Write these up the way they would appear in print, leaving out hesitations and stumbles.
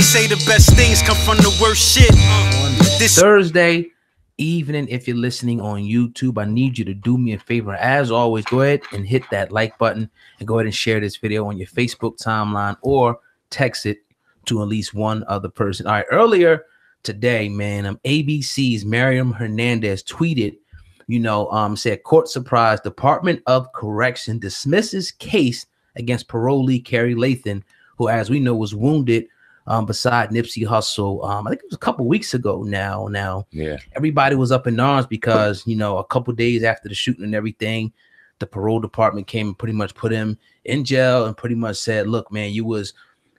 They say the best things come from the worst shit. This Thursday evening, if you're listening on YouTube, I need you to do me a favor. As always, go ahead and hit that like button and go ahead and share this video on your Facebook timeline or text it to at least one other person. All right, earlier today, man, ABC's Miriam Hernandez tweeted, said, court surprise, Department of Correction dismisses case against parolee Kerry Lathan, who, as we know, was wounded beside Nipsey Hussle. I think it was a couple weeks ago now. Yeah, everybody was up in arms because, a couple days after the shooting and everything, the parole department came and pretty much put him in jail and pretty much said, look, man, you was,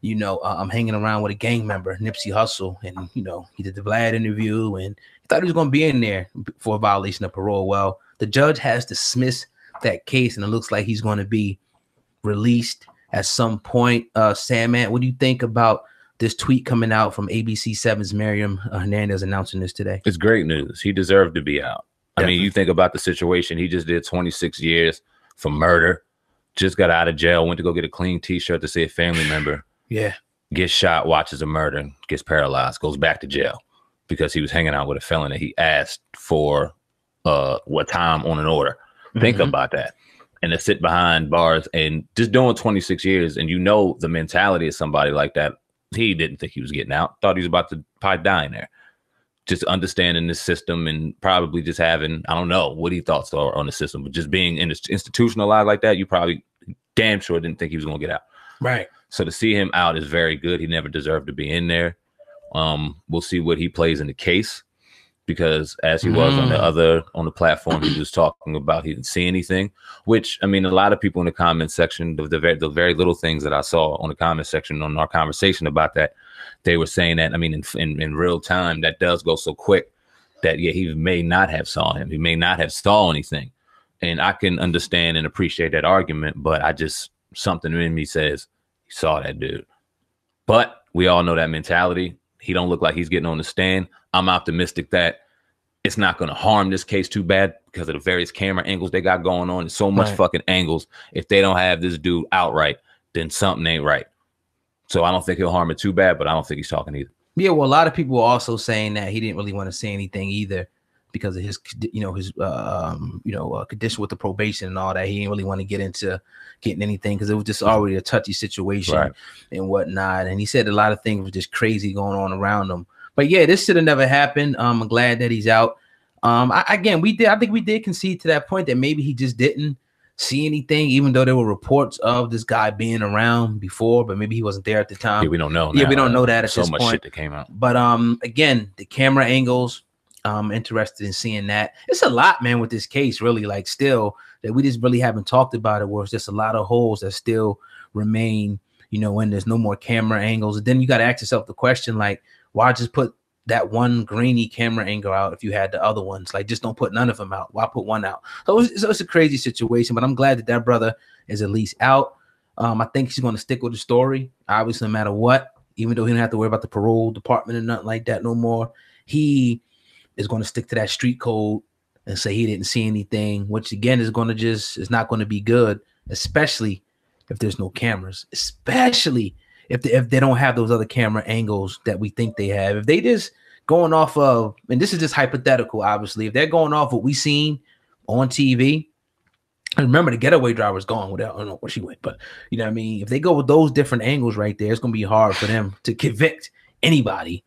I'm hanging around with a gang member, Nipsey Hussle. And, he did the Vlad interview and he thought he was going to be in there for a violation of parole. Well, the judge has dismissed that case and it looks like he's going to be released at some point. Sandman, what do you think about this tweet coming out from ABC 7's Miriam Hernandez announcing this today? It's great news. He deserved to be out. Definitely. I mean, you think about the situation. He just did 26 years for murder, just got out of jail, went to go get a clean T-shirt to say a family member. Yeah. Gets shot, watches a murder, gets paralyzed, goes back to jail because he was hanging out with a felon that he asked for what time on an order. Think about that. And to sit behind bars and just doing 26 years and the mentality of somebody like that, he didn't think he was getting out, thought he was about to probably die in there. Just understanding this system and probably just having, I don't know what he thoughts are on the system, but just being institutionalized like that, you probably damn sure didn't think he was going to get out. Right. So to see him out is very good. He never deserved to be in there. We'll see what he plays in the case, because as he was on the platform, he was talking about he didn't see anything, which, I mean, a lot of people in the comment section, the very little things that I saw on the comment section on our conversation about that, they were saying that, I mean, in real time, that does go so quick that, yeah, he may not have saw him. He may not have saw anything. And I can understand and appreciate that argument, but something in me says he saw that dude. But we all know that mentality. He don't look like he's getting on the stand. I'm optimistic that it's not going to harm this case too bad because of the various camera angles they got going on. There's so much fucking angles. If they don't have this dude outright, then something ain't right. So I don't think he'll harm it too bad, but I don't think he's talking either. Yeah, well, a lot of people were also saying that he didn't really want to say anything either because of his, condition with the probation and all that. He didn't really want to get into getting anything because it was just already a touchy situation and whatnot. And he said a lot of things were just crazy going on around him. But yeah, this should have never happened. I'm glad that he's out. I think we did concede to that point that maybe he just didn't see anything, even though there were reports of this guy being around before, but maybe he wasn't there at the time. Yeah, we don't know. Yeah, we don't know that at this point. So much shit that came out. But again, the camera angles, I'm interested in seeing that. It's a lot, man, with this case, really, like still that we just really haven't talked about it, where it's just a lot of holes that still remain, when there's no more camera angles. And then you got to ask yourself the question, like, why just put that one grainy camera angle out if you had the other ones? Like, just don't put none of them out. Why put one out? So it's a crazy situation, but I'm glad that that brother is at least out. I think he's going to stick with the story, obviously, no matter what, even though he don't have to worry about the parole department and nothing like that no more. He is going to stick to that street code and say he didn't see anything, which again is not going to be good, especially if there's no cameras, especially if they don't have those other camera angles that we think they have. If they just going off of, and this is just hypothetical, obviously, if they're going off what we seen on TV, and remember the getaway driver's gone without, I don't know where she went, but you know what I mean? If they go with those different angles right there, it's going to be hard for them to convict anybody.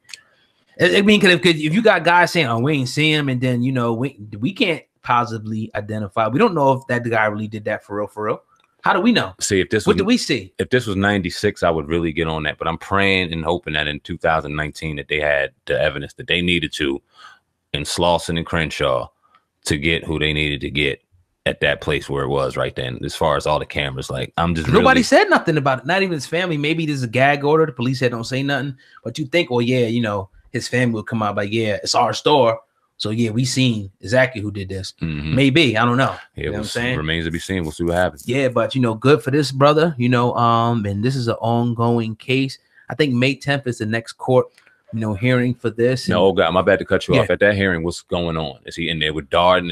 I mean, if you got guys saying, oh, we ain't see him, and then, we can't positively identify. We don't know if that guy really did that for real. How do we know? See, what do we see? If this was 96, I would really get on that. But I'm praying and hoping that in 2019 that they had the evidence that they needed to in Slauson and Crenshaw to get who they needed to get at that place where it was right then. As far as all the cameras, like nobody said nothing about it. Not even his family. Maybe there's a gag order. The police said don't say nothing. But you think, well, yeah, his family will come out like, yeah, it's our store. So yeah, we seen exactly who did this. Maybe, I don't know. Yeah, what I'm saying? Remains to be seen. We'll see what happens. Yeah, but good for this brother, and this is an ongoing case. I think May 10th is the next court, hearing for this. No, God, my bad to cut you off. At that hearing, what's going on? Is he in there with Darden?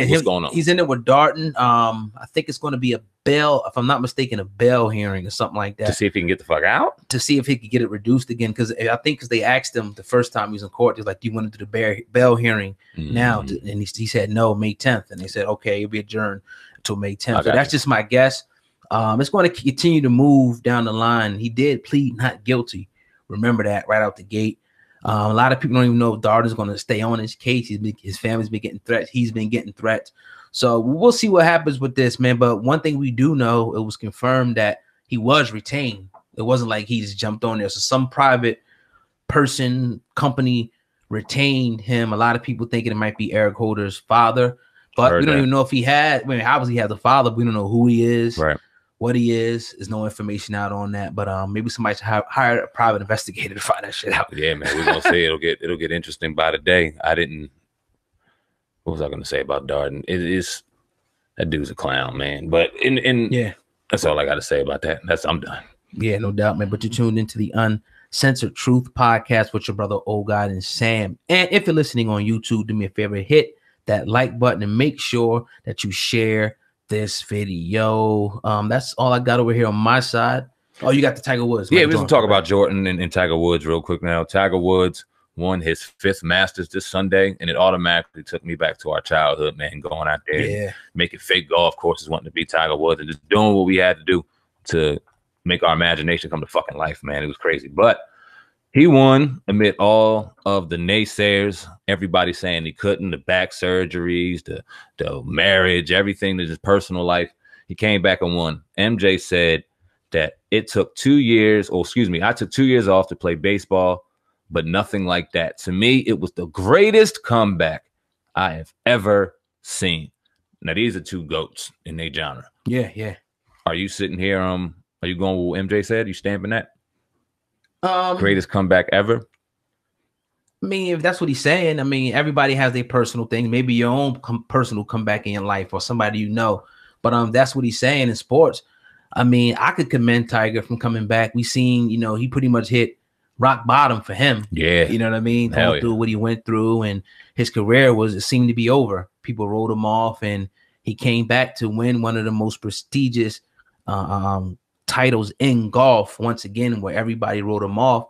What's going on? He's in there with Darden. I think it's going to be a bail, if I'm not mistaken, a bail hearing or something like that. To see if he can get the fuck out? To see if he could get it reduced again. Because I think because they asked him the first time he was in court, they're like, do you want to do the bail hearing now? And he said, no, May 10th. And they said, okay, it'll be adjourned until May 10th. So that's just my guess. It's going to continue to move down the line. He did plead not guilty. Remember that right out the gate. A lot of people don't even know if Darden's going to stay on his case. His family's been getting threats. He's been getting threats. So we'll see what happens with this, man. But one thing we do know, it was confirmed that he was retained. It wasn't like he just jumped on there. So some private person, company retained him. A lot of people thinking it might be Eric Holder's father. But we don't even know if he had. I mean, obviously he has a father. But we don't know who he is. Right. What he is. There's no information out on that, but maybe somebody should hire a private investigator to find that shit out. Yeah, man, we're gonna say it'll get interesting by the day. What was I gonna say about Darden? It is that dude's a clown, man. But yeah, that's all I got to say about that. I'm done. Yeah, no doubt, man. But you're tuned into the Uncensored Truth podcast with your brother Old God and Sam. And if you're listening on YouTube, do me a favor, hit that like button and make sure that you share this video. That's all I got over here on my side. Oh, you got the Tiger Woods. Yeah, we're gonna talk about Jordan and Tiger Woods real quick now. Tiger Woods won his 5th Masters this Sunday, and it automatically took me back to our childhood, man, going out there making fake golf courses, wanting to be Tiger Woods, and just doing what we had to do to make our imagination come to fucking life, man. It was crazy. But he won amid all of the naysayers, everybody saying he couldn't, the back surgeries, the marriage, everything, to his personal life. He came back and won. MJ said that it took 2 years, or excuse me, I took 2 years off to play baseball, but nothing like that. To me, it was the greatest comeback I have ever seen. Now, these are two GOATs in their genre. Yeah, yeah. Are you sitting here, are you going with what MJ said? You stamping that? Greatest comeback ever? I mean, if that's what he's saying, I mean, everybody has their personal thing. Maybe your own personal comeback in your life or somebody you know. But that's what he's saying in sports. I mean, I could commend Tiger from coming back. We seen, you know, he pretty much hit rock bottom for him. Yeah. You know what I mean? Going through what he went through, and his career it seemed to be over. People wrote him off, and he came back to win one of the most prestigious titles in golf once again, where everybody wrote him off.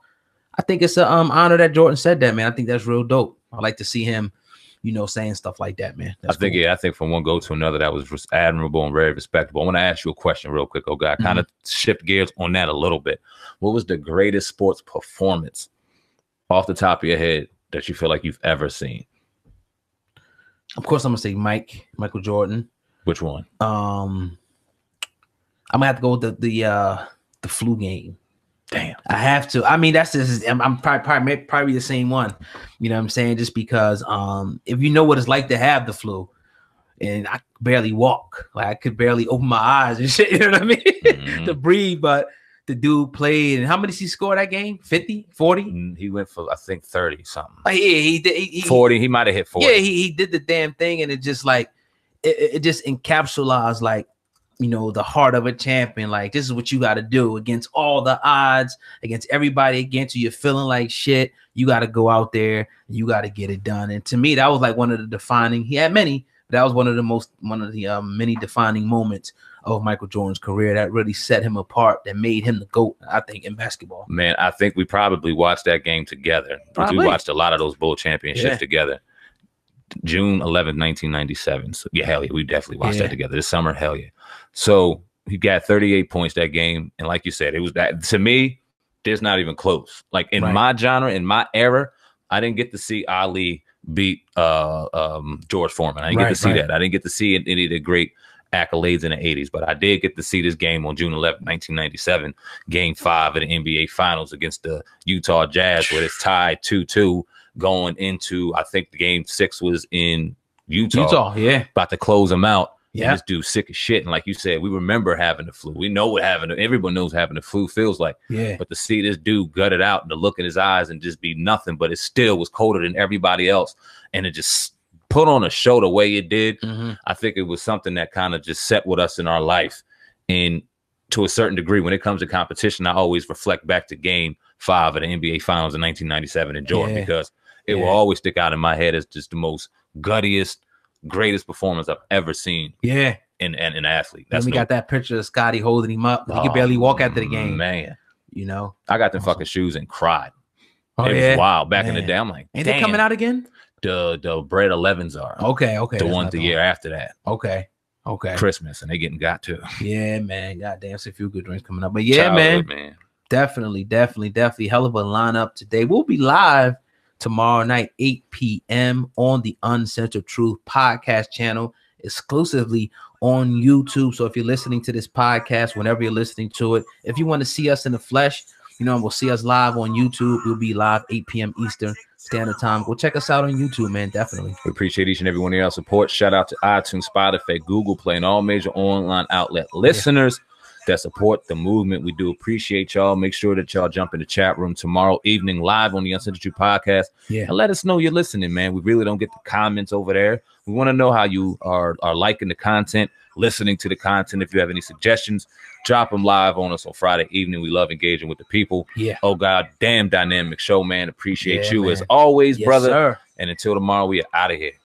I think it's an honor that Jordan said that, man. I think that's real dope. I like to see him, you know, saying stuff like that, man. That's cool. I think from one go to another, that was admirable and very respectable. I want to ask you a question real quick, oh God. Kind of shift gears on that a little bit. What was the greatest sports performance off the top of your head that you feel like you've ever seen? Of course, I'm gonna say Michael Jordan. Which one? I'm gonna have to go with the flu game. Damn, I have to. I mean, that's just I'm probably the same one. You know what I'm saying? Just because if you know what it's like to have the flu, and I barely walk, like I could barely open my eyes and shit. You know what I mean? To breathe, but the dude played, and how many did he score that game? 50, 40? He went for I think 30 something. Yeah, he did 40. He might have hit 40. Yeah, he did the damn thing, and it just like it just encapsulates like, you know, the heart of a champion. Like, this is what you got to do against all the odds, against everybody against you. You're feeling like shit. You got to go out there and you got to get it done. And to me, that was like one of the defining. He had many, but that was one of the many defining moments of Michael Jordan's career that really set him apart, that made him the GOAT, I think, in basketball. Man, I think we probably watched that game together. We watched a lot of those Bull championships together. June 11th, 1997. So yeah, hell yeah, we definitely watched that together this summer. Hell yeah. So he got 38 points that game. And like you said, it was that, to me, there's not even close. Like in my genre, in my era, I didn't get to see Ali beat George Foreman. I didn't get to see that. I didn't get to see any of the great accolades in the 80s, but I did get to see this game on June 11th, 1997, game 5 of the NBA Finals against the Utah Jazz, where it's tied 2-2 going into, I think the game 6 was in Utah, about to close them out. Yeah, this dude's sick as shit. And like you said, we remember having the flu. We know what everyone knows having the flu feels like. Yeah. But to see this dude gut it out and to look in his eyes and just be nothing, but it still was colder than everybody else. And it just put on a show the way it did. I think it was something that kind of just set with us in our life. And to a certain degree, when it comes to competition, I always reflect back to game 5 of the NBA Finals in 1997 in Jordan, because it will always stick out in my head as just the most guttiest, greatest performance I've ever seen. Yeah. and an athlete. That's we got that picture of Scotty holding him up. He could barely walk after the game. Man, you know, I got them fucking shoes and cried. Oh, it was wild back in the day. I'm like, ain't they coming out again? The Bread 11s are. Okay. The ones the year after that. Okay. Christmas, and they getting got too. Yeah, man. Goddamn, it's a few good drinks coming up. But yeah, man. Definitely. Hell of a lineup today. We'll be live tomorrow night, 8 p.m. on the Uncensored Truth podcast channel, exclusively on YouTube. So if you're listening to this podcast, whenever you're listening to it, if you want to see us in the flesh, you know, we'll see us live on YouTube. We'll be live 8 p.m. Eastern Standard Time. Go check us out on YouTube, man. Definitely. We appreciate each and every one of y'all support. Shout out to iTunes, Spotify, Google Play, and all major online outlet listeners that support the movement. We do appreciate y'all. Make sure that y'all jump in the chat room tomorrow evening live on the Uncensored Truth podcast. And let us know you're listening, man. We really don't get the comments over there. We want to know how you are liking the content, listening to the content. If you have any suggestions, drop them live on us on Friday evening. We love engaging with the people. Oh, God, damn dynamic show, man. Appreciate you as always, brother. Sir. And until tomorrow, we are out of here.